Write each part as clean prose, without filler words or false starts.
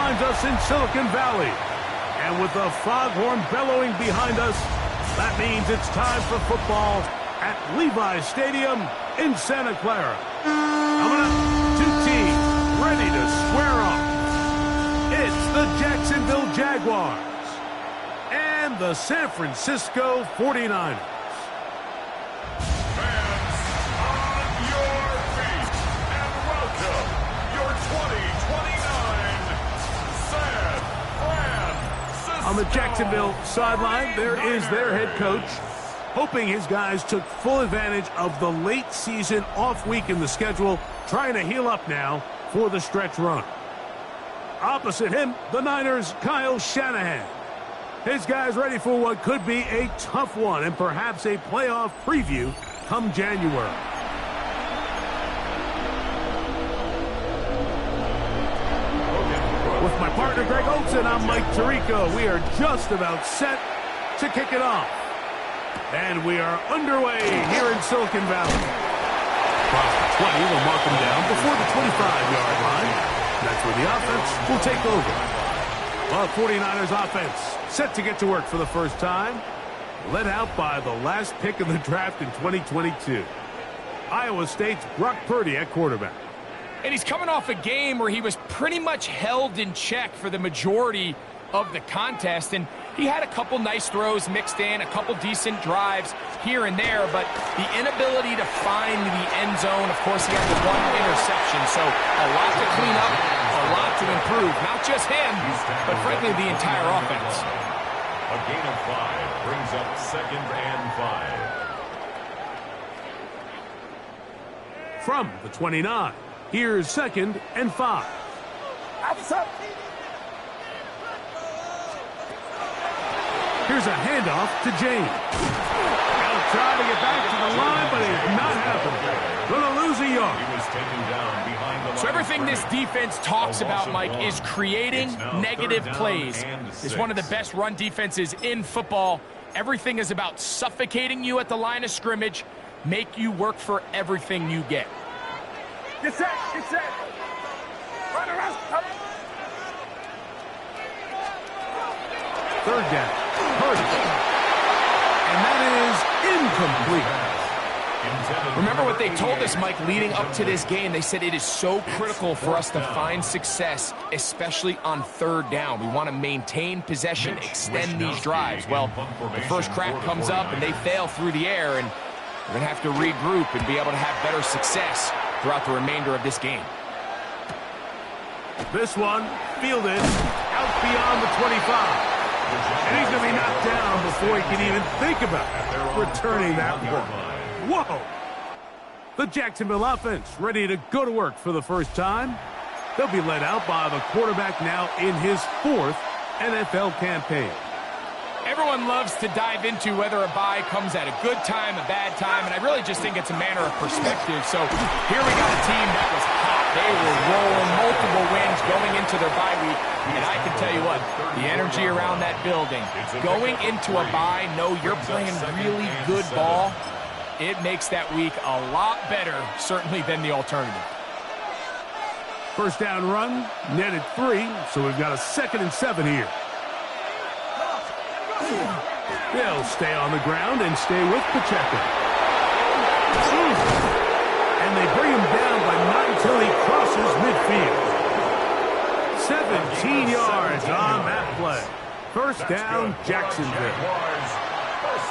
finds us in Silicon Valley. And with the foghorn bellowing behind us, that means it's time for football at Levi's Stadium in Santa Clara. Coming up, two teams ready to square off. It's the Jacksonville Jaguars and the San Francisco 49ers. On the Jacksonville sideline, there is their head coach, hoping his guys took full advantage of the late season off week in the schedule, trying to heal up now for the stretch run. Opposite him, the Niners' Kyle Shanahan. His guys ready for what could be a tough one and perhaps a playoff preview come January. With my partner, Greg Olson, I'm Mike Tirico. We are just about set to kick it off. And we are underway here in Silicon Valley. Across the 20, they'll mark them down before the 25-yard line. That's where the offense will take over. Well, 49ers offense set to get to work for the first time. Led out by the last pick of the draft in 2022. Iowa State's Brock Purdy at quarterback. And he's coming off a game where he was pretty much held in check for the majority of the contest. And he had a couple nice throws mixed in, a couple decent drives here and there. But the inability to find the end zone, of course, he had the one interception. So a lot to clean up, a lot to improve. Not just him, but frankly, the entire offense. A gain of 5 brings up 2nd and 5. From the 29. Here's 2nd and 5. Here's a handoff to James. He'll try to get back to the line, but it's not happening. Going to lose a yard. He was taken down behind the line. So everything this defense talks about, Mike, is creating negative plays. It's one of the best run defenses in football. Everything is about suffocating you at the line of scrimmage, make you work for everything you get. Get set, get set. Run around. Third down. Purdy. And that is incomplete. Remember what they told us, Mike, leading up to this game. They said it is so critical for us to find success, especially on 3rd down. We want to maintain possession, extend these drives. Well, the first crack comes up and they fail through the air, and we're going to have to regroup and be able to have better success throughout the remainder of this game. This one fielded out beyond the 25. And he's going to be knocked down before he can even think about returning that one. Whoa! The Jacksonville offense ready to go to work for the first time. They'll be led out by the quarterback now in his 4th NFL campaign. Everyone loves to dive into whether a bye comes at a good time, a bad time, and I really just think it's a matter of perspective. So here we got a team that was hot. They were rolling, multiple wins going into their bye week, and I can tell you what, the energy around that building, going into a bye, know you're playing really good ball, it makes that week a lot better, certainly, than the alternative. First down run, netted 3, so we've got a 2nd and 7 here. They'll stay on the ground and stay with Pacheco. And they bring him down, but not until he crosses midfield. 17 yards on that play. First down, Jacksonville.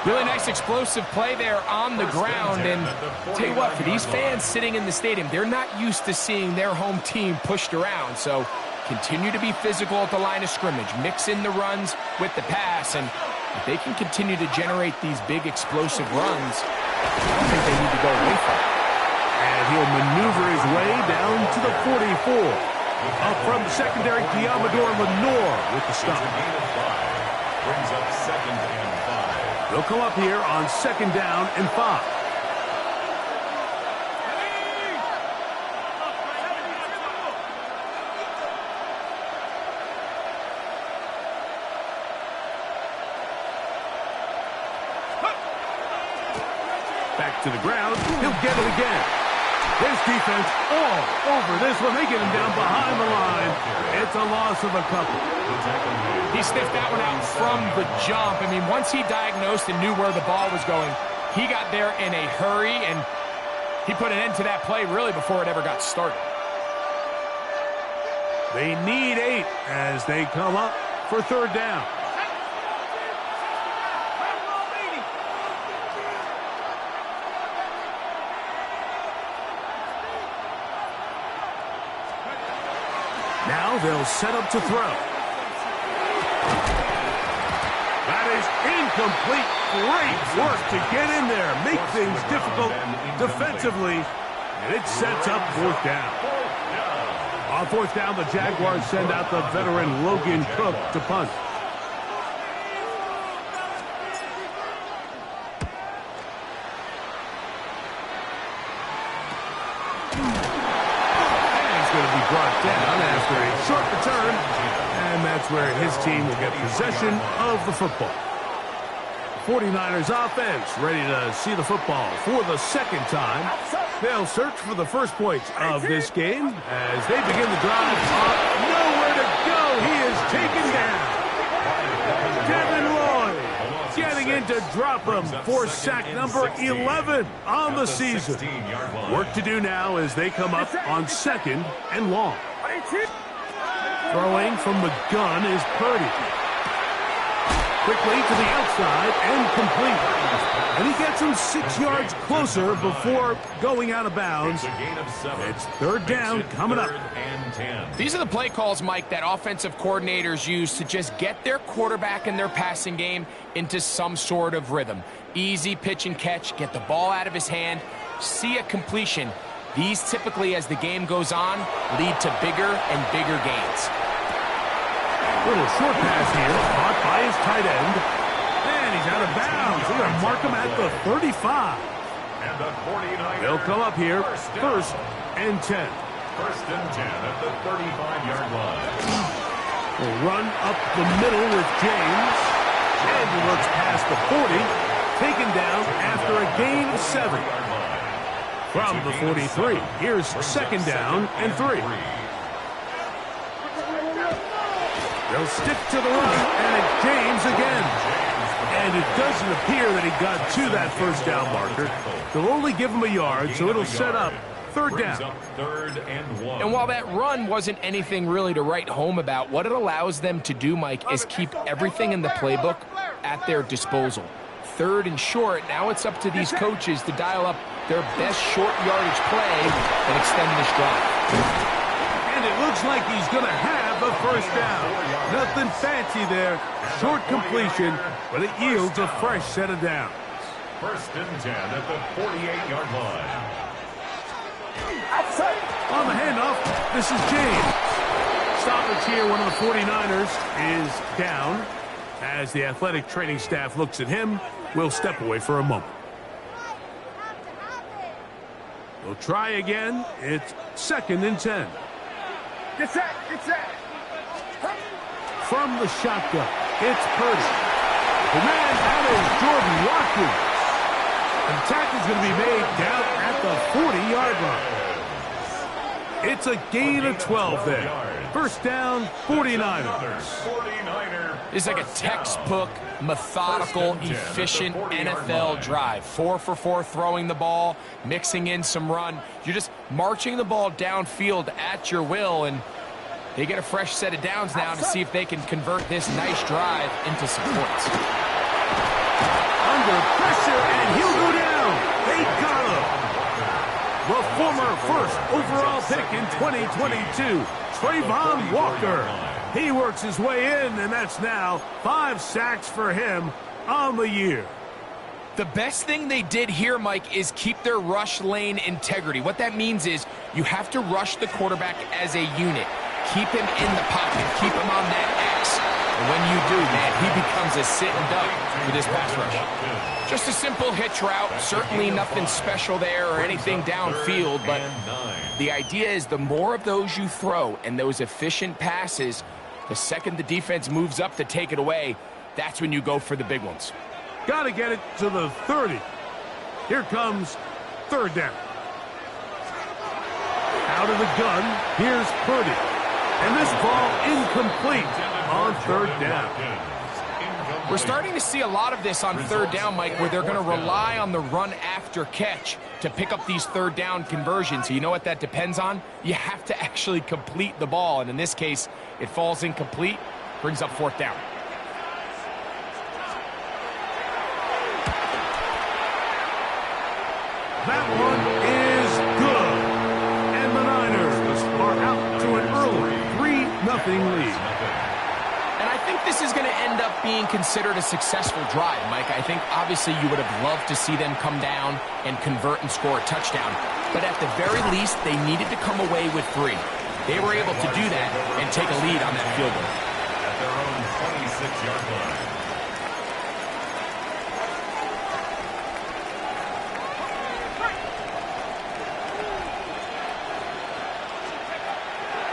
Really nice explosive play there on the ground. And tell you what, for these fans sitting in the stadium, they're not used to seeing their home team pushed around. So continue to be physical at the line of scrimmage. Mix in the runs with the pass. And if they can continue to generate these big explosive runs, I don't think they need to go away from it. And he'll maneuver his way down to the 44. Up from the secondary, Diamador Lenore with the stop. Brings up 2nd and 5. They'll come up here on 2nd down and 5. Back to the ground. He'll get it again. This defense all over this one. They get him down behind the line. It's a loss of a couple. He sniffed that one out from the jump. I mean, once he diagnosed and knew where the ball was going, he got there in a hurry, and he put an end to that play really before it ever got started. They need 8 as they come up for third down. Now they'll set up to throw. That is incomplete. Great work to get in there, make things difficult defensively, and it sets up fourth down. On fourth down, the Jaguars send out the veteran Logan Cook to punt. Brought down after a short return, and that's where his team will get possession of the football. 49ers offense ready to see the football for the second time. They'll search for the first points of this game as they begin the drive. Nowhere to go. He is taken down. Devin Lloyd getting in to drop him for sack number 11 on the season. Work to do now as they come up on second and long. Throwing from the gun is Purdy. Quickly to the outside and complete. And he gets him 6 yards closer before going out of bounds. It's third down coming up. These are the play calls, Mike, that offensive coordinators use to just get their quarterback and their passing game into some sort of rhythm. Easy pitch and catch, get the ball out of his hand, see a completion. These typically, as the game goes on, lead to bigger and bigger gains. Little short pass here, caught by his tight end. And he's out of bounds. They're going to mark him at the 35. And the 49ers. They'll come up here, first and 10. First and 10 at the 35-yard line. We'll run up the middle with James. And he looks past the 40. Taken down after a gain of 7. From the 43, here's second down and 3. They'll stick to the run, and it's James again. And it doesn't appear that he got to that first down marker. They'll only give him a yard, so it'll set up third down. And while that run wasn't anything really to write home about, what it allows them to do, Mike, is keep everything in the playbook at their disposal. Third and short, now it's up to these coaches to dial up their best short yardage play and extend this drive. And it looks like he's going to have a first down. Nothing fancy there. Short completion, but it yields a fresh set of downs. First and 10 at the 48-yard line. On the handoff, this is James. Stoppage here, one of the 49ers is down. As the athletic training staff looks at him, we'll step away for a moment. We'll try again. It's second and 10. Get set, get set. From the shotgun, it's Purdy. The man, that is Jordan Watkins. And the tackle's going to be made down at the 40-yard line. It's a gain of 12 there. First down, 49ers. It's like a textbook, methodical, efficient NFL drive. 4 for 4 throwing the ball, mixing in some run. You're just marching the ball downfield at your will, and they get a fresh set of downs now to see if they can convert this nice drive into some points. Under pressure, and he'll go down. They got him. The former first overall pick in 2022, Trayvon Walker. He works his way in, and that's now 5 sacks for him on the year. The best thing they did here, Mike, is keep their rush lane integrity. What that means is you have to rush the quarterback as a unit. Keep him in the pocket. Keep him on that X. And when you do, man, he becomes a sitting duck for this pass rush. Just a simple hitch route. Certainly nothing special there or anything downfield, but the idea is the more of those you throw and those efficient passes, the second the defense moves up to take it away, that's when you go for the big ones. Got to get it to the 30. Here comes third down. Out of the gun, here's Purdy. And this ball incomplete on third down. We're starting to see a lot of this on third down, Mike, where they're going to rely on the run after catch to pick up these third down conversions. So you know what that depends on? You have to actually complete the ball. And in this case, it falls incomplete, brings up fourth down. That one is good. And the Niners are out to an early 3-0 lead. And I think this is going to end up being considered a successful drive, Mike. I think obviously you would have loved to see them come down and convert and score a touchdown. But at the very least, they needed to come away with 3. They were able to do that and take a lead on that field goal. At their own 26-yard line.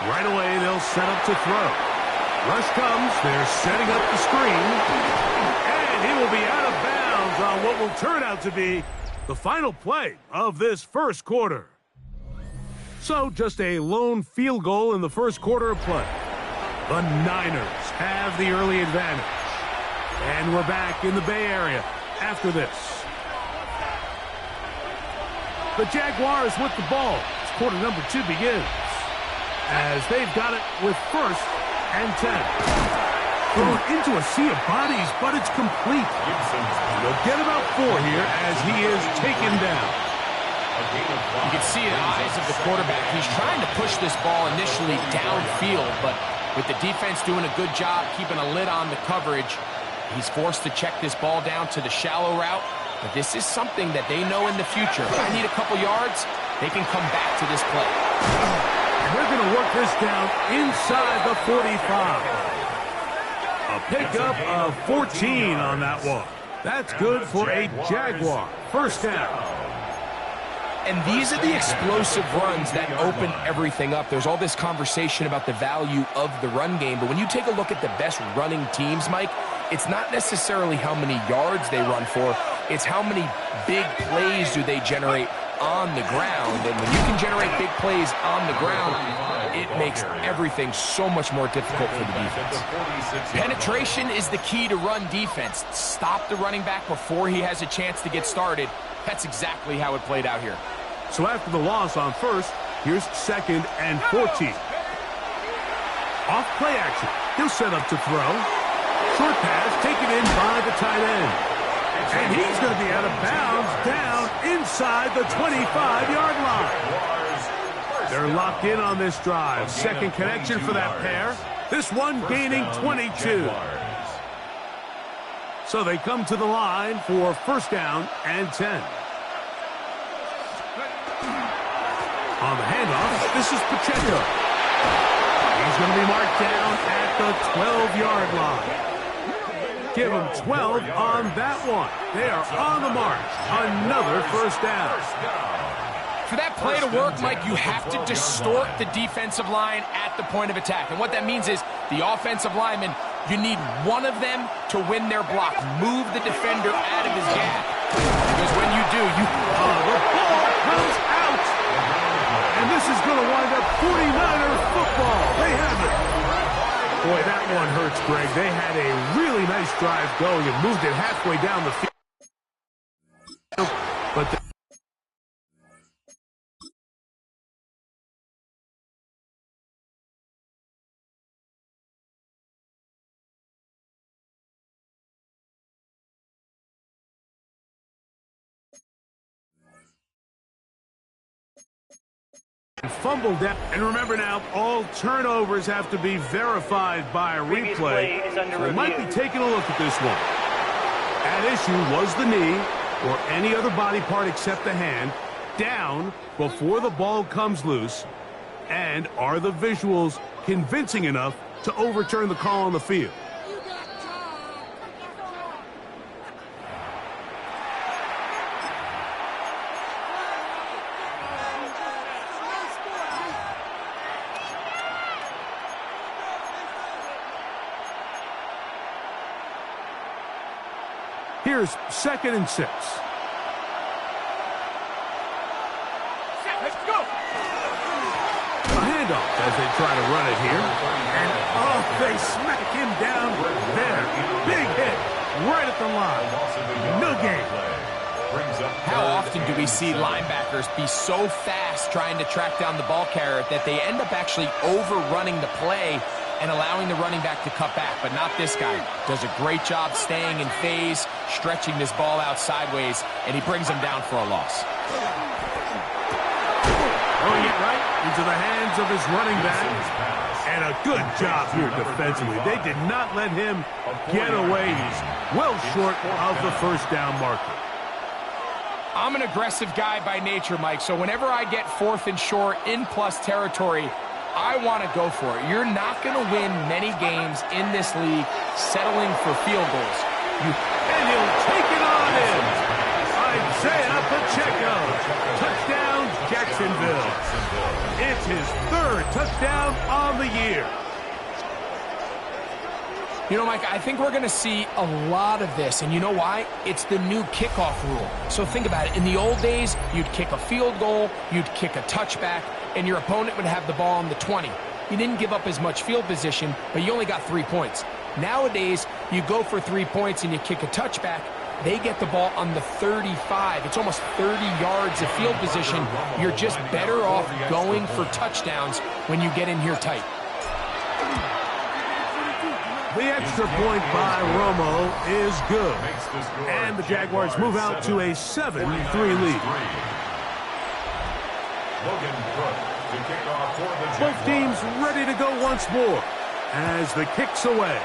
Right away, they'll set up to throw. Rush comes, they're setting up the screen, and he will be out of bounds on what will turn out to be the final play of this first quarter. So just a lone field goal in the first quarter of play. The Niners have the early advantage. And we're back in the Bay Area after this. The Jaguars with the ball as quarter number 2 begins. As they've got it with first and 10. Thrown into a sea of bodies, but it's complete. They'll get about 4 here as he is taken down. You can see the eyes of the quarterback. He's trying to push this ball initially downfield, but with the defense doing a good job keeping a lid on the coverage, he's forced to check this ball down to the shallow route. But this is something that they know in the future. If I need a couple yards, they can come back to this play. They're going to work this down inside the 45. A pickup of 14 on that one. That's good for a Jaguar. First down. And these are the explosive runs that open everything up. There's all this conversation about the value of the run game, but when you take a look at the best running teams, Mike, it's not necessarily how many yards they run for, it's how many big plays do they generate on the ground. And when you can generate big plays on the ground, it makes everything so much more difficult for the defense. Penetration is the key to run defense. Stop the running back before he has a chance to get started. That's exactly how it played out here. So after the loss on first, here's second and 14. Off play action. He'll set up to throw. Short pass taken in by the tight end. And he's going to be out of bounds down inside the 25-yard line. They're locked in on this drive. Second connection for that pair. This one gaining 22. So they come to the line for first down and 10. On the handoff, this is Pacheco. He's going to be marked down at the 12-yard line. Give him 12 on that one. They are on the march. Another first down. For that play to work, Mike, you have to distort the defensive line at the point of attack. And what that means is the offensive lineman, you need one of them to win their block. Move the defender out of his gap. Because when you do, the ball comes out. And this is going to wind up 49ers football. They have it. Boy, that one hurts, Greg. They had a really nice drive going and moved it halfway down the field. But fumbled down. And remember now, all turnovers have to be verified by a replay. So they might be taking a look at this one. At issue was the knee, or any other body part except the hand, down before the ball comes loose. And are the visuals convincing enough to overturn the call on the field? Here's second and 6. Let's go. as they try to run it here. And, oh, they smack him down there. Big hit right at the line. No gain. How often do we see linebackers be so fast trying to track down the ball carrier that they end up actually overrunning the play and allowing the running back to cut back? But not this guy. Does a great job staying in phase, stretching this ball out sideways, and he brings him down for a loss. Throwing it right into the hands of his running back. And a good job here defensively. They did not let him get away. He's well short of the first down marker. I'm an aggressive guy by nature, Mike, so whenever I get 4th and short in plus territory, I want to go for it. You're not going to win many games in this league settling for field goals. And he'll take it on in. Isaiah Pacheco. Touchdown, Jacksonville. It's his 3rd touchdown on the year. You know, Mike, I think we're going to see a lot of this, and you know why? It's the new kickoff rule. So think about it. In the old days, you'd kick a field goal, you'd kick a touchback, and your opponent would have the ball on the 20. You didn't give up as much field position, but you only got 3 points. Nowadays, you go for 3 points and you kick a touchback, they get the ball on the 35. It's almost 30 yards of field position. You're just better off going for touchdowns when you get in here tight. The extra point by Romo is good. And the Jaguars move out to a 7-3 lead. Both teams ready to go once more as the kick's away.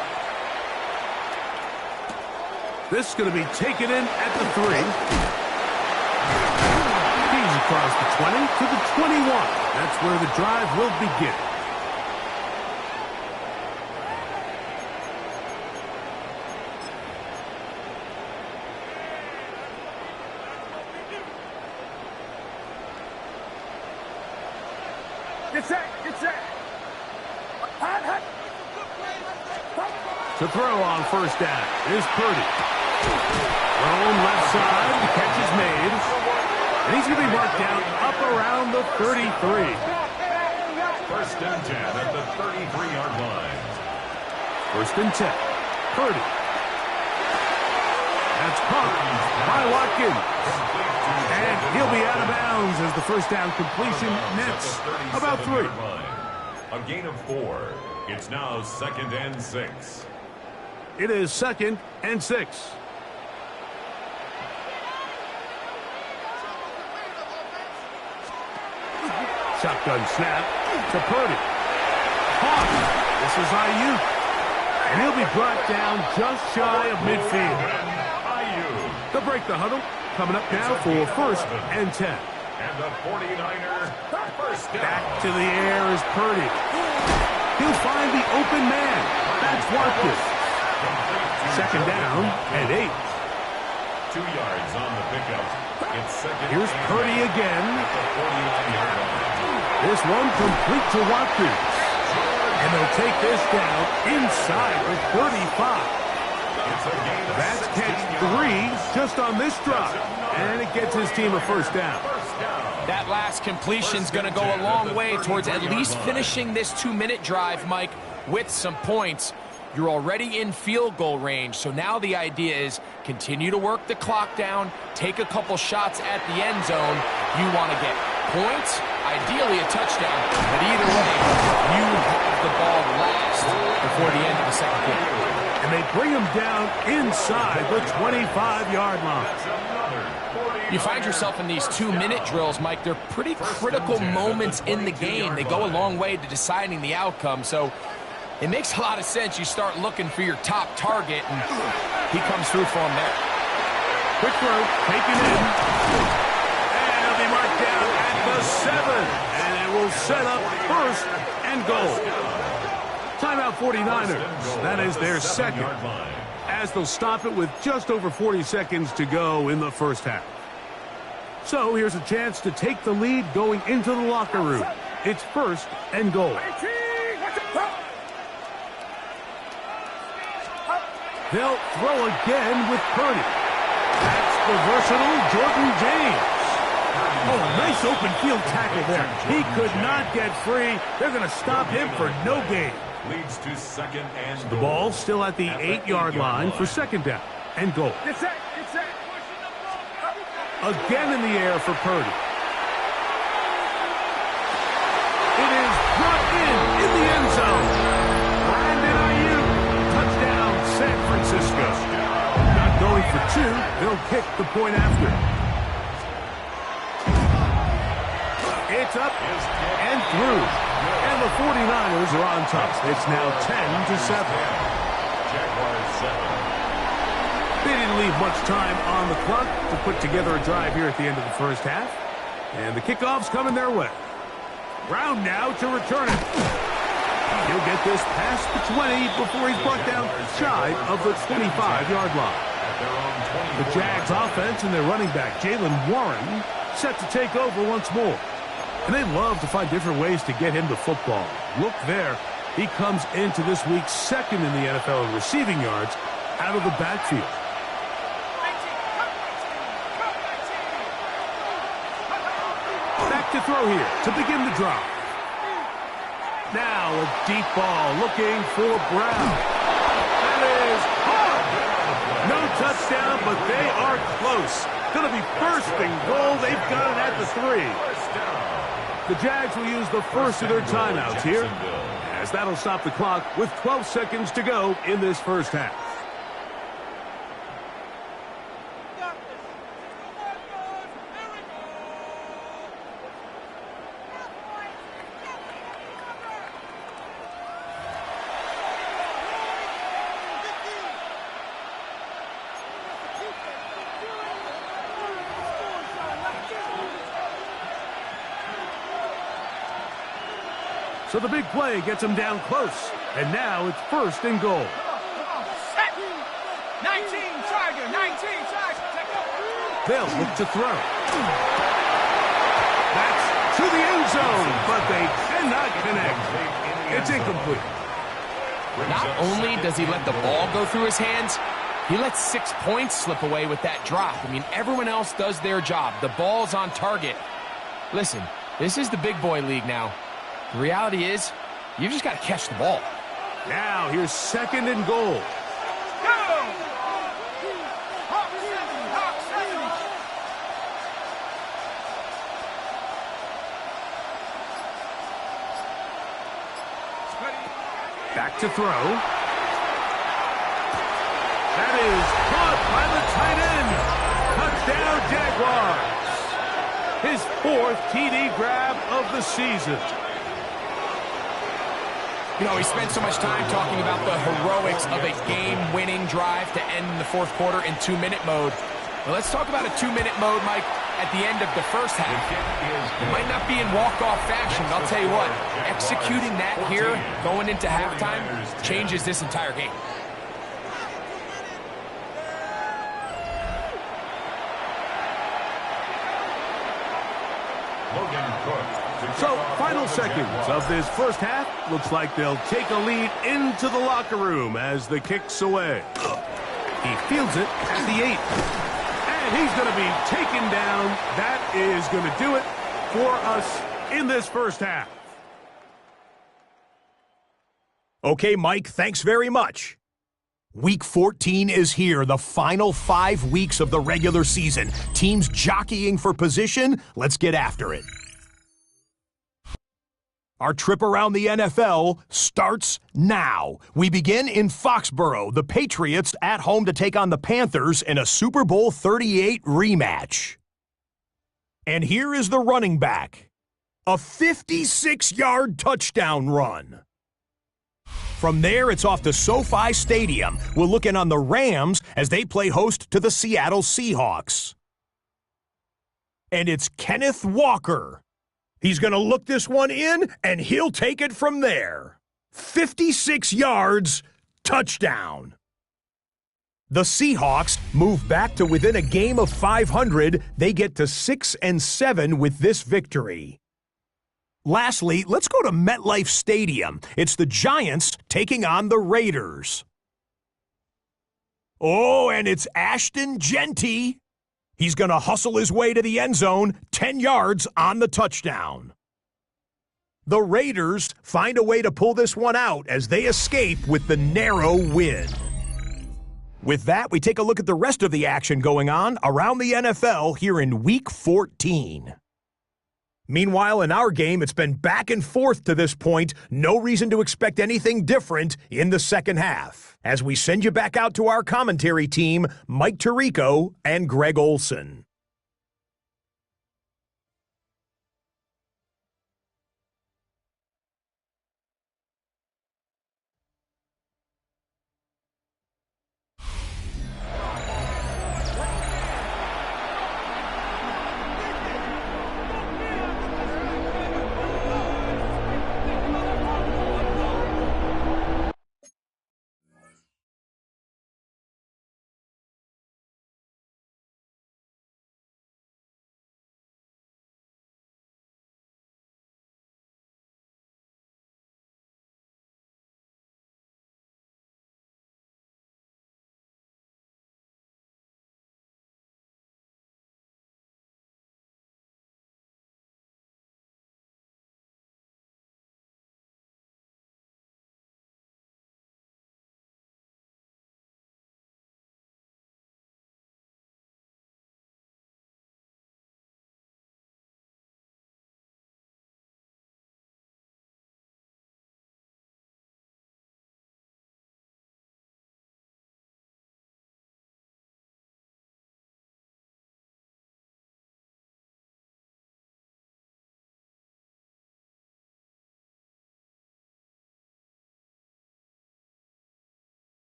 This is going to be taken in at the 3. He's across the 20 to the 21. That's where the drive will begin. Get set, get set. Hot, hot. To throw on first down is Purdy. Thrown left side, the catch is made. And he's going to be marked down up around the 33. First and 10 at the 33-yard line. First and 10. Purdy. That's caught by Watkins. And he'll be out of bounds as the first down completion nets about 3. A gain of 4. It's now 2nd and 6. It is 2nd and 6. Shotgun snap to Purdy. Caught. This is Ayuk. And he'll be brought down just shy of midfield. They'll break the huddle. Coming up now for 1st and 10. And the 49er first down. Back to the air is Purdy. He'll find the open man. That's Watkins. 2nd down and 8. 2 yards on the pickup. It's 2nd. Here's Purdy again. At the 49-yard line. This one complete to Watkins. And they'll take this down inside the 35. That's catch 3 just on this drive. And it gets his team a first down. That last completion's going to go a long way towards at least finishing this 2-minute drive, Mike, with some points. You're already in field goal range, so now the idea is continue to work the clock down, take a couple shots at the end zone. You want to get points, ideally a touchdown, but either way, you have the ball last before the end of the second quarter. And they bring him down inside the 25-yard line. You find yourself in these 2-minute drills, Mike. They're pretty critical moments in the game. They go a long way to deciding the outcome, so it makes a lot of sense. You start looking for your top target, and he comes through for him there. Quick throw, taken in. And it'll be marked down at the 7. And it will set up 1st and goal. Timeout 49ers. That is their 2nd. As they'll stop it with just over 40 seconds to go in the first half. So here's a chance to take the lead going into the locker room. It's 1st and goal. They'll throw again with Purdy. That's the versatile Jordan James. Oh, a nice open field tackle there. He could not get free. They're going to stop him for no gain. Leads to second and The ball still at the 8-yard line for second down and goal. Get set. Get set. Again in the air for Purdy. It is brought in the end zone. Brandon Ayuk, touchdown, San Francisco. Not going for two, they'll kick the point after. It's up and through. And the 49ers are on top. It's now 10-7. Jaguars 7. They didn't leave much time on the clock to put together a drive here at the end of the first half. And the kickoff's coming their way. Brown now to return it. He'll get this past the 20 before he's brought down shy of the 25-yard line. The Jags offense and their running back, Jalen Warren, set to take over once more. And they love to find different ways to get him the football. Look there. He comes into this week second in the NFL in receiving yards out of the backfield. Back to throw here to begin the drive. Now a deep ball looking for Brown. That is hard. No touchdown, but they are close. Going to be first and goal. They've got it at the 3. The Jags will use the first of their timeouts here, as that'll stop the clock with 12 seconds to go in this first half. So the big play gets him down close. And now it's first and goal. 19, Tiger, 19, Tiger. They'll look to throw. That's to the end zone, but they cannot connect. It's incomplete. Not only does he let the ball go through his hands, he lets 6 points slip away with that drop. I mean, everyone else does their job. The ball's on target. Listen, this is the big boy league now. The reality is, you've just got to catch the ball. Now, here's second and goal. Back to throw. That is caught by the tight end. Touchdown, Jaguars. His 4th TD grab of the season. You know, he spent so much time talking about the heroics of a game-winning drive to end the fourth quarter in 2-minute mode. Well, let's talk about a 2-minute mode, Mike, at the end of the first half. It might not be in walk-off fashion, but I'll tell you what, executing that here, going into halftime, changes this entire game. So, final seconds of this first half. Looks like they'll take a lead into the locker room as the kick's away. He fields it at the 8. And he's going to be taken down. That is going to do it for us in this first half. Okay, Mike, thanks very much. Week 14 is here, the final 5 weeks of the regular season. Teams jockeying for position. Let's get after it. Our trip around the NFL starts now. We begin in Foxborough, the Patriots at home to take on the Panthers in a Super Bowl 38 rematch. And here is the running back. A 56-yard touchdown run. From there, it's off to SoFi Stadium. We're looking on the Rams as they play host to the Seattle Seahawks. And it's Kenneth Walker. He's going to look this one in, and he'll take it from there. 56 yards, touchdown. The Seahawks move back to within a game of 500. They get to 6-7 with this victory. Lastly, let's go to MetLife Stadium. It's the Giants taking on the Raiders. Oh, and it's Ashton Genty. He's going to hustle his way to the end zone, 10 yards on the touchdown. The Raiders find a way to pull this one out as they escape with the narrow win. With that, we take a look at the rest of the action going on around the NFL here in Week 14. Meanwhile, in our game, it's been back and forth to this point. No reason to expect anything different in the second half. As we send you back out to our commentary team, Mike Tirico and Greg Olson.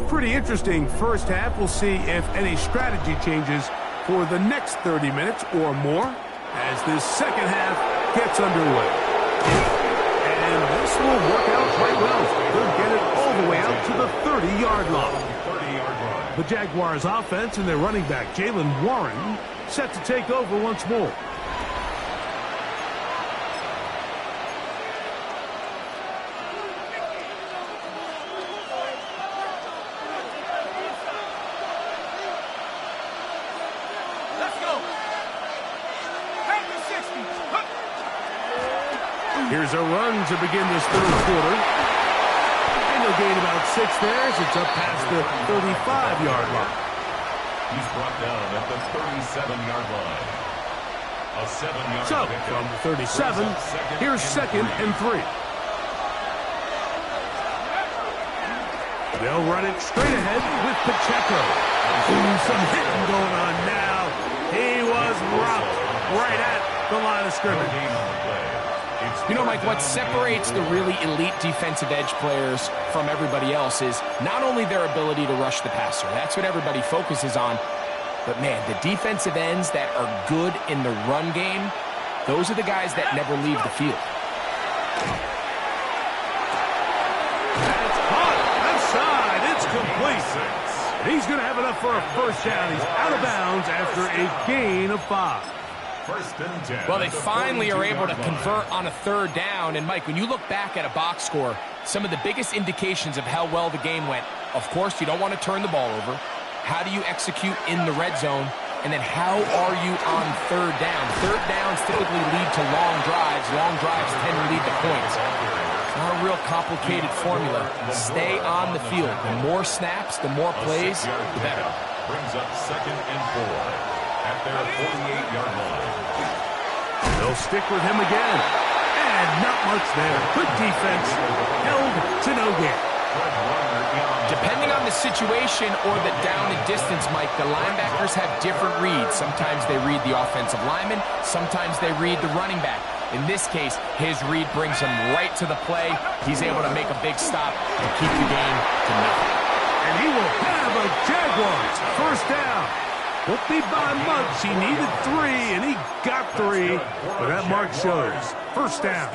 Pretty interesting first half. We'll see if any strategy changes for the next 30 minutes or more as this second half gets underway. And this will work out quite well. They'll get it all the way out to the 30-yard line. 30-yard line. The Jaguars offense and their running back, Jalen Warren, set to take over once more. Here's a run to begin this third quarter. And they'll gain about 6 there as it's up past the 35-yard line. He's brought down at the 37-yard line. A 7-yard So, pickup. from the 37, here's second and 3. They'll run it straight ahead with Pacheco. Ooh, some hitting going on now. He was rocked right at the line of scrimmage. You know, Mike, what separates the really elite defensive edge players from everybody else is not only their ability to rush the passer. That's what everybody focuses on. But, man, the defensive ends that are good in the run game, those are the guys that never leave the field. That's caught. Outside. It's complete. And he's going to have enough for a first down. He's out of bounds after a gain of 5. First and 10. Well, they finally are able to convert on a third down. And, Mike, when you look back at a box score, some of the biggest indications of how well the game went, of course, you don't want to turn the ball over. How do you execute in the red zone? And then how are you on third down? Third downs typically lead to long drives. Long drives tend to lead to points. It's not a real complicated formula. Stay on the field. The more snaps, the more plays, the better. Brings up second and 4 at their 48-yard line. They'll stick with him again. And not much there. Good defense. Held to no gain. Depending on the situation or the down and distance, Mike, the linebackers have different reads. Sometimes they read the offensive lineman. Sometimes they read the running back. In this case, his read brings him right to the play. He's able to make a big stop and keep the game to nothing. And he will have a Jaguars first down. Won't be by much. He needed 3, and he got 3. But that mark shows. First down.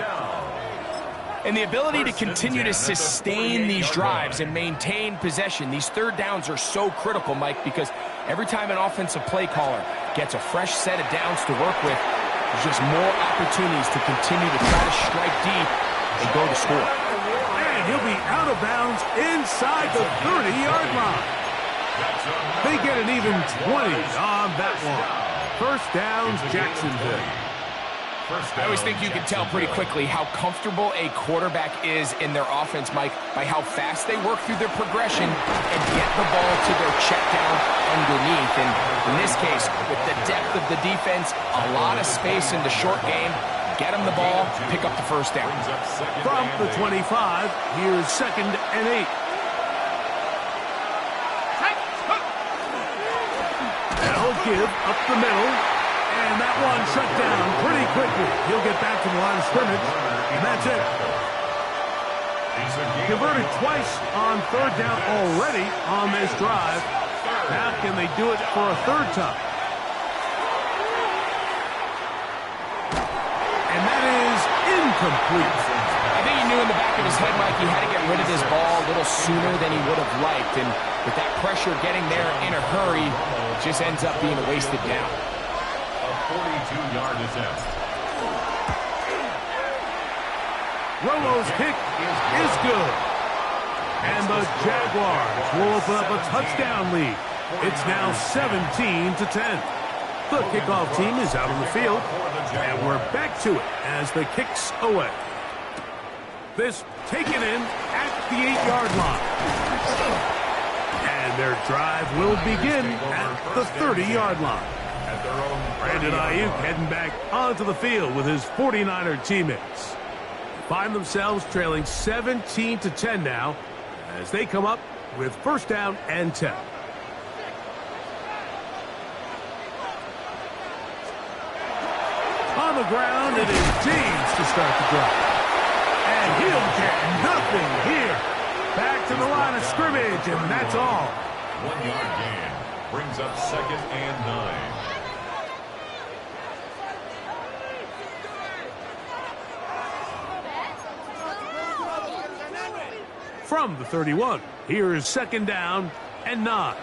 And the ability to continue to sustain these drives and maintain possession, these third downs are so critical, Mike, because every time an offensive play caller gets a fresh set of downs to work with, there's just more opportunities to continue to try to strike deep and go to score. And he'll be out of bounds inside the 30-yard line. They get an even 20 on that one. First downs, Jacksonville. I always think you can tell pretty quickly how comfortable a quarterback is in their offense, Mike, by how fast they work through their progression and get the ball to their check down underneath. And in this case, with the depth of the defense, a lot of space in the short game, get them the ball, pick up the first down. From the 25, here's second and 8. They'll give up the middle. And that one shut down pretty quickly. He'll get back to the line of scrimmage, and that's it. Converted twice on third down already on this drive. Now can they do it for a third time? And that is incomplete. I think he knew in the back of his head, Mike, he had to get rid of this ball a little sooner than he would have liked. And with that pressure getting there in a hurry, it just ends up being a wasted down. 42-yard attempt. Romo's kick is good. And the Jaguars will open up a touchdown lead. It's now 17-10. The kickoff team is out on the field. And we're back to it as the kick's away. This taken in at the 8-yard line. And their drive will begin at the 30-yard line. Brandon Ayuk heading back onto the field with his 49er teammates. They find themselves trailing 17-10 now as they come up with first down and 10. On the ground, it is James to start the drive. And he'll get nothing here. Back to the line of scrimmage, and that's all. 1-yard gain brings up second and 9. From the 31, here is second down and 9.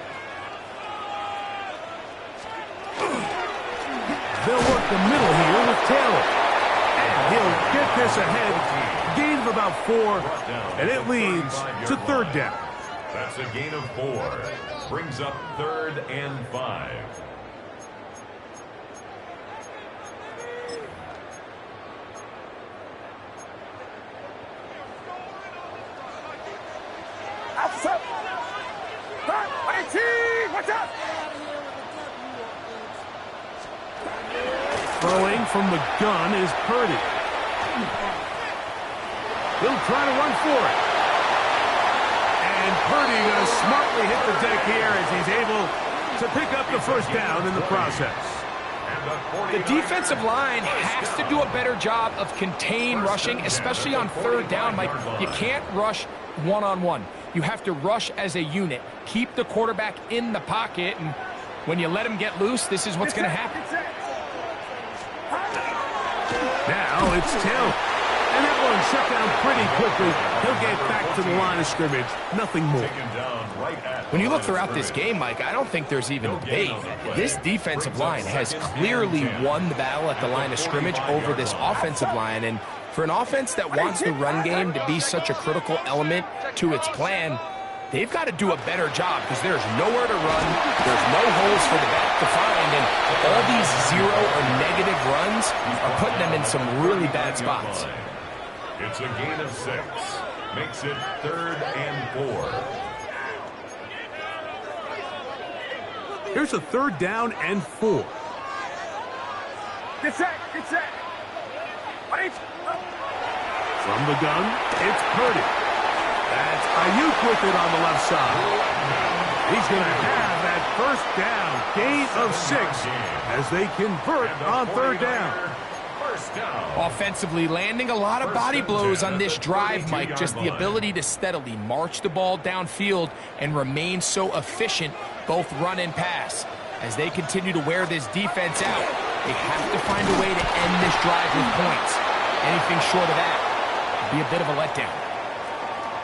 They'll work the middle here with Taylor. And he'll get this ahead. Gain of about 4, and it leads to third down. That's a gain of 4. Brings up 3rd and 5. Outside. Watch out. Throwing from the gun is Purdy. He'll try to run for it. And Purdy going to smartly hit the deck here as he's able to pick up the first down in the process. The defensive line has to do a better job of contain rushing, especially on third down. Mike, you can't rush one-on-one. You have to rush as a unit. Keep the quarterback in the pocket, and when you let him get loose, this is what's going to happen. Now it's Taylor. And that one shut down pretty quickly. He'll get back to the line of scrimmage. Nothing more. When you look throughout this game, Mike, I don't think there's even a debate. This defensive line has clearly won the battle at the line of scrimmage over this offensive line. And for an offense that wants the run game to be such a critical element to its plan, they've got to do a better job because there's nowhere to run. There's no holes for the back to find. And all these zero or negative runs are putting them in some really bad spots. It's a gain of 6. Makes it 3rd and 4. Here's a third down and 4. Get set. From the gun, it's Purdy. That's Ayuk with it on the left side. He's going to have that first down, gain of 6, as they convert on third down. Offensively, landing a lot of body blows on this drive, Mike. Just the ability to steadily march the ball downfield and remain so efficient, both run and pass. As they continue to wear this defense out, they have to find a way to end this drive with points. Anything short of that would be a bit of a letdown.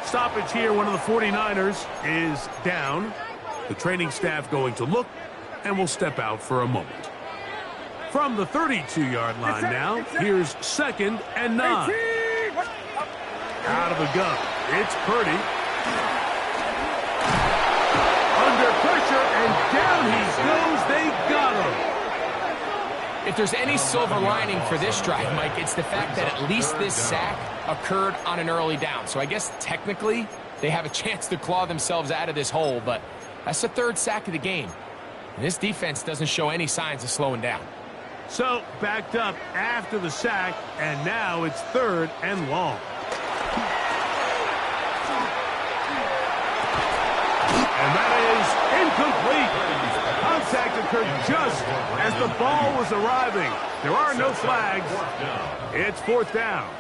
Stoppage here. One of the 49ers is down. The training staff going to look and will step out for a moment. From the 32-yard line now, here's second and 9. Out of the gun, it's Purdy. Under pressure, and down he goes. They got him. If there's any silver lining for this drive, Mike, it's the fact that at least this sack occurred on an early down. So I guess technically they have a chance to claw themselves out of this hole, but that's the third sack of the game. And this defense doesn't show any signs of slowing down. So, backed up after the sack, and now it's third and long. And that is incomplete. Contact occurred just as the ball was arriving. There are no flags. It's fourth down.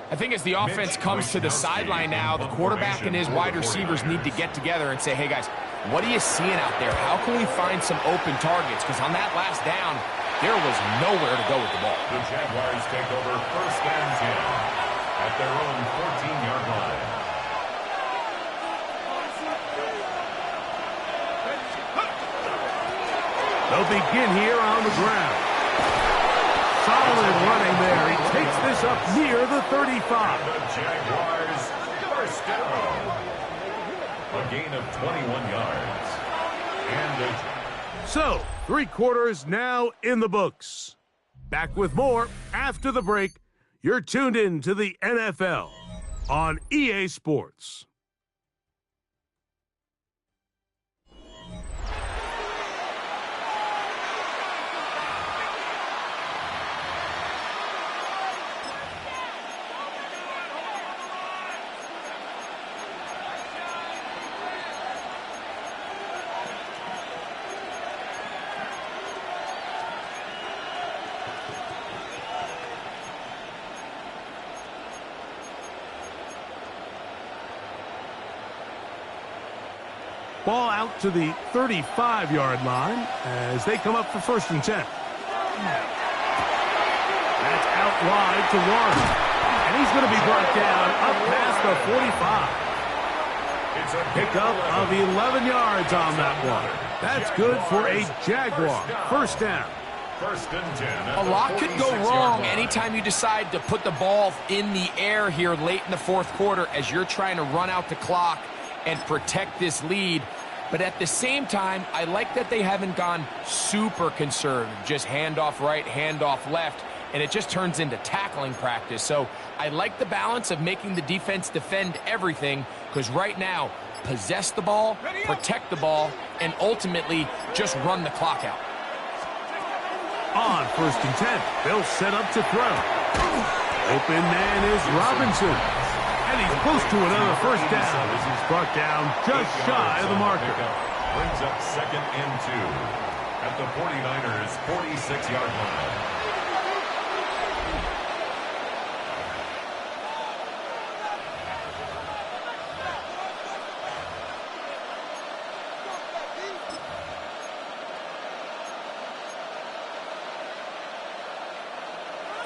I think as the offense comes to the sideline now, the quarterback and his wide receivers need to get together and say, hey, guys, what are you seeing out there? How can we find some open targets? Because on that last down, there was nowhere to go with the ball. The Jaguars take over first and 10 at their own 14-yard line. They'll begin here on the ground. Solid running there. He takes this up near the 35. The Jaguars first down. A gain of 21 yards. And so, 3 quarters now in the books. Back with more after the break. You're tuned in to the NFL on EA Sports. Ball out to the 35-yard line as they come up for first and 10. That's out wide to Warren. And he's going to be brought down up past the 45. It's a Pickup of 11 yards on that one. That's good for a Jaguar. First down. First and 10. A lot could go wrong anytime you decide to put the ball in the air here late in the fourth quarter as you're trying to run out the clock and protect this lead. But at the same time, I like that they haven't gone super conservative, just handoff right, handoff left, and it just turns into tackling practice. So I like the balance of making the defense defend everything, because right now, possess the ball, protect the ball, and ultimately just run the clock out. On first and 10, they'll set up to throw. Open man is Robinson. And he's close to another first down as he's brought down just shy of the marker. Brings up second and 2 at the 49ers' 46-yard line.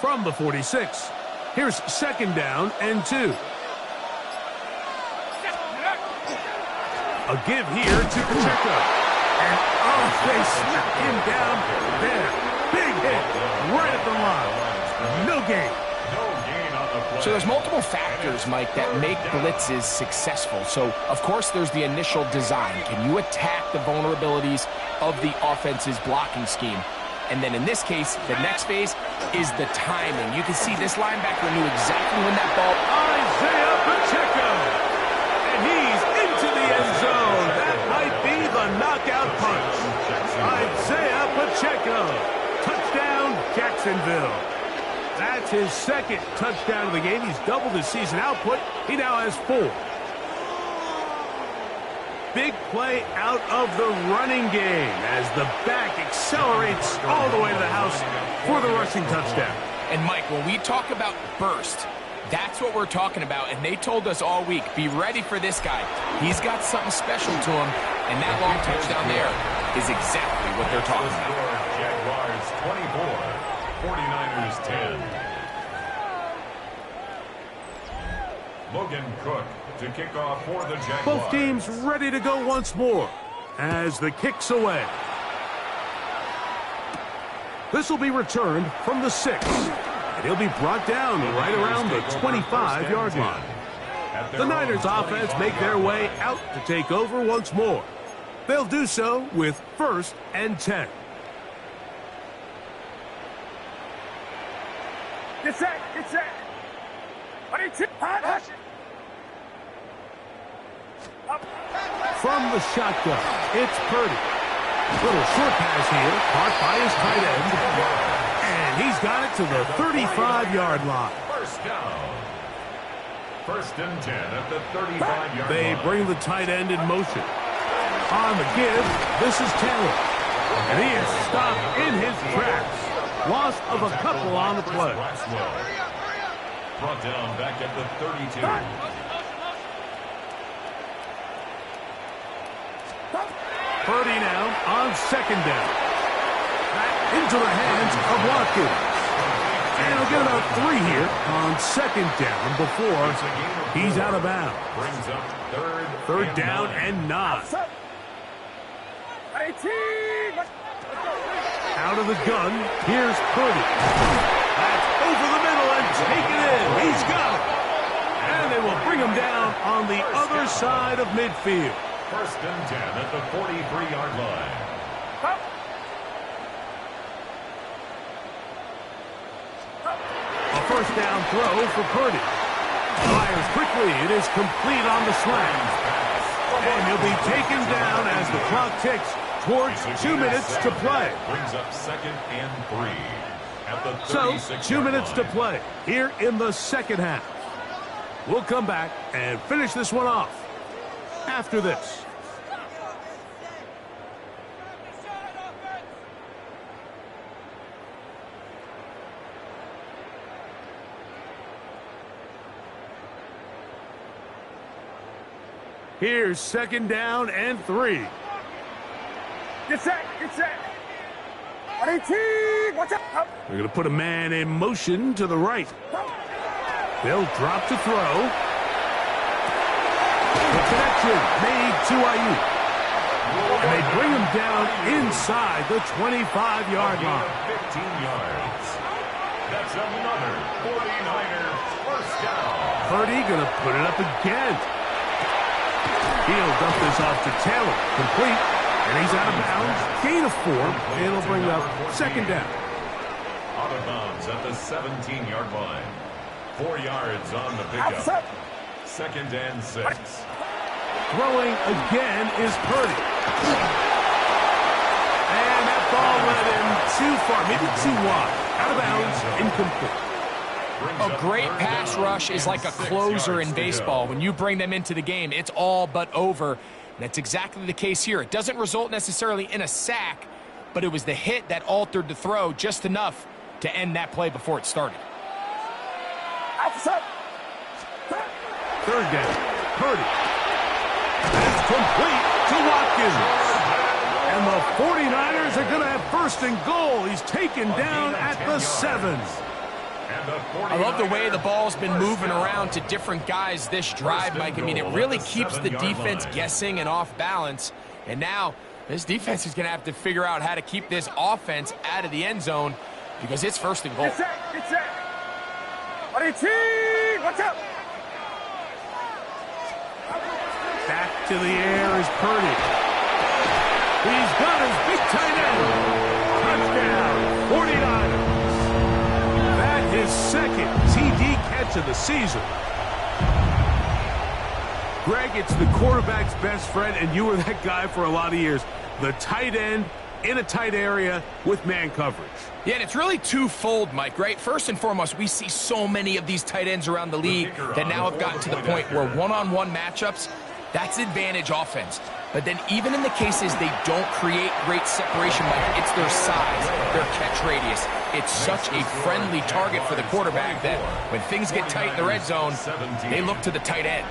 From the 46, here's second down and 2. A give here to Pacheco. And, they smack him down there. Big hit right at the line. No gain. So there's multiple factors, Mike, that make blitzes successful. So, of course, there's the initial design. Can you attack the vulnerabilities of the offense's blocking scheme? And then in this case, the next phase is the timing. You can see this linebacker knew exactly when that ball... Isaiah Pacheco. And he's into the end zone. That might be the knockout punch. Isaiah Pacheco. Touchdown, Jacksonville. That's his second touchdown of the game. He's doubled his season output. He now has 4. Big play out of the running game as the back accelerates all the way to the house for the rushing touchdown. And, Mike, when we talk about burst, that's what we're talking about. And they told us all week, be ready for this guy. He's got something special to him, and that long touchdown there is exactly what they're talking about. Jaguars 24, 49ers 10. Logan Cook to kick off for the Jaguars. Both teams ready to go once more as the kick's away. This will be returned from the 6. And he'll be brought down right around the 25-yard line. The Niners offense make their way out to take over once more. They'll do so with first and 10. Get set, get set. From the shotgun, it's Purdy. Little short pass here, caught by his tight end. And he's got it to the 35-yard line. First down. First and 10 at the 35-yard line. They bring the tight end in motion. On the give, this is Taylor. And he is stopped in his tracks. Loss of a couple on the play. Brought down back at the 32. Purdy now on second down. Back into the hands of Watkins. And he'll get about 3 here on second down before he's out of bounds. Brings up Third down and 9. Out of the gun, here's Purdy. That's over the middle and taken in. He's got it. And they will bring him down on the other side of midfield. First and 10 at the 43-yard line. A first down throw for Purdy. Fires quickly. It is complete on the slant. And he'll be taken down as the clock ticks towards 2 minutes to play. Brings up second and 3 at the 36-yard So, 2 minutes to line. play here in the second half. We'll come back and finish this one off after this. Here's second down and 3. Get set, get set. Watch out. They're going to put a man in motion to the right. They'll drop to throw. The connection made to Ayuk. And they bring him down inside the 25-yard line. 15 yards. That's another 49er first down. Purdy going to put it up again. He'll dump this off to Taylor. Complete. And he's out of bounds. Gain of 4. And it'll bring up second down. Out of bounds at the 17-yard line. 4 yards on the pickup. Second and 6. Throwing again is Purdy. And that ball went in too far, maybe too wide. Out of bounds, incomplete. A great pass rush is like a closer in baseball. When you bring them into the game, it's all but over. And that's exactly the case here. It doesn't result necessarily in a sack, but it was the hit that altered the throw just enough to end that play before it started. Third down, Purdy. That's complete to Watkins. And the 49ers are going to have first and goal. He's taken down at the 7. I love the way the ball's been moving around to different guys this drive, Mike. I mean, it really keeps the defense guessing and off balance. And now this defense is going to have to figure out how to keep this offense out of the end zone because it's first and goal. Get set, get set. Watch out. Back to the air is Purdy. He's got his big tight end. Touchdown, 49ers. That his second TD catch of the season. Greg, it's the quarterback's best friend, and you were that guy for a lot of years. The tight end in a tight area with man coverage. Yeah, and it's really twofold, Mike, right? First and foremost, we see so many of these tight ends around the league that now have gotten to the point where one-on-one matchups, that's advantage offense. But then even in the cases they don't create great separation, Mike, it's their size, their catch radius. It's such a friendly target for the quarterback that when things get tight in the red zone, they look to the tight end.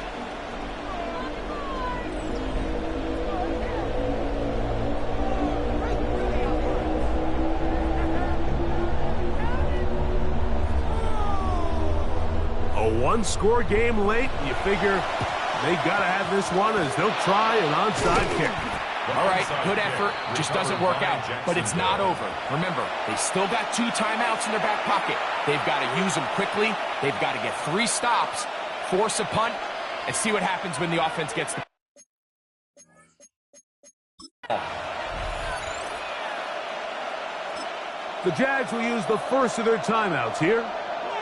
A one-score game late, you figure they got to have this one as they'll try an onside kick. All right, good effort, just doesn't work out, but it's not over. Remember, they still got 2 timeouts in their back pocket. They've got to use them quickly. They've got to get 3 stops, force a punt, and see what happens when the offense gets the ball. The Jags will use the first of their timeouts here,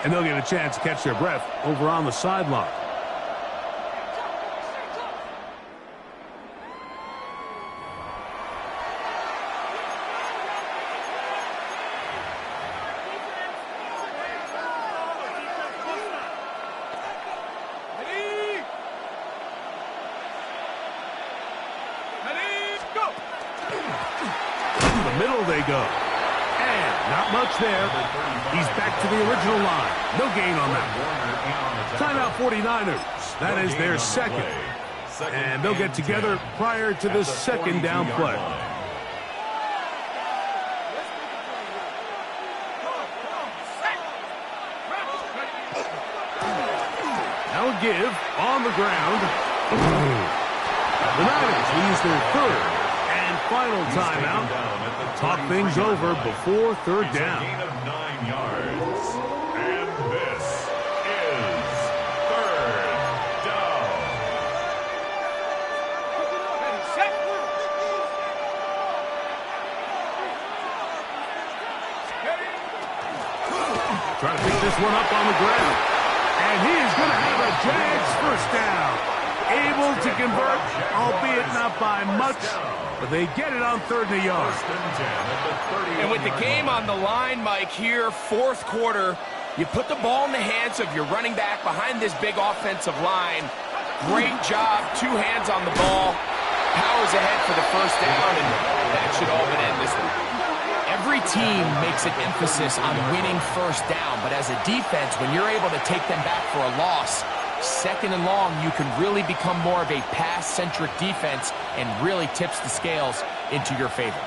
and they'll get a chance to catch their breath over on the sideline. There. He's back to the original line. No gain on that. Timeout 49ers. That is their second. And they'll get together prior to the second down play. Now a give on the ground. The Niners will use their third and final timeout. Talk things over before third down. Gain of 9 yards. And this is third down. Trying to pick this one up on the ground. And he is going to have a Jags first down. Able to convert, albeit not by much. But they get it on third and a yard. And with the game on the line, Mike, here, fourth quarter, you put the ball in the hands of your running back behind this big offensive line. Great job, 2 hands on the ball. Powers ahead for the first down, and that should all but end this one. Every team makes an emphasis on winning first down, but as a defense, when you're able to take them back for a loss, second and long, you can really become more of a pass-centric defense and really tips the scales into your favor.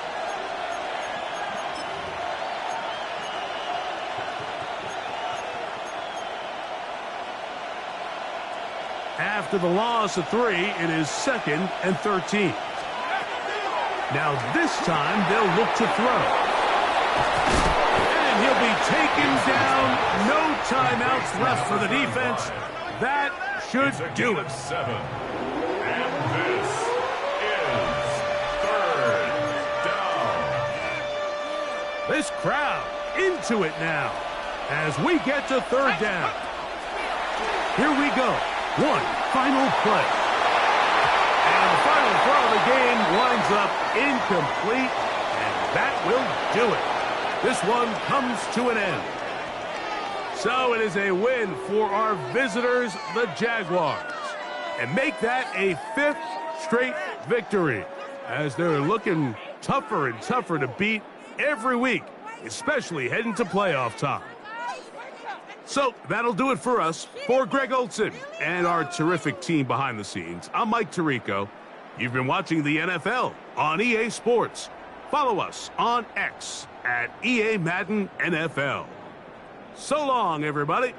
After the loss of 3, it is 2nd and 13. Now this time they'll look to throw. And he'll be taken down. No timeouts left for the defense. That should do it. 7. And this is 3rd down. This crowd into it now as we get to 3rd down. Here we go. One final play. And the final throw of the game winds up incomplete, and that will do it. This one comes to an end. So it is a win for our visitors, the Jaguars, and make that a 5th straight victory as they're looking tougher and tougher to beat every week, especially heading to playoff time. So that'll do it for us. For Greg Olson and our terrific team behind the scenes, I'm Mike Tirico. You've been watching the NFL on EA Sports. Follow us on X at EA Madden NFL. So long, everybody.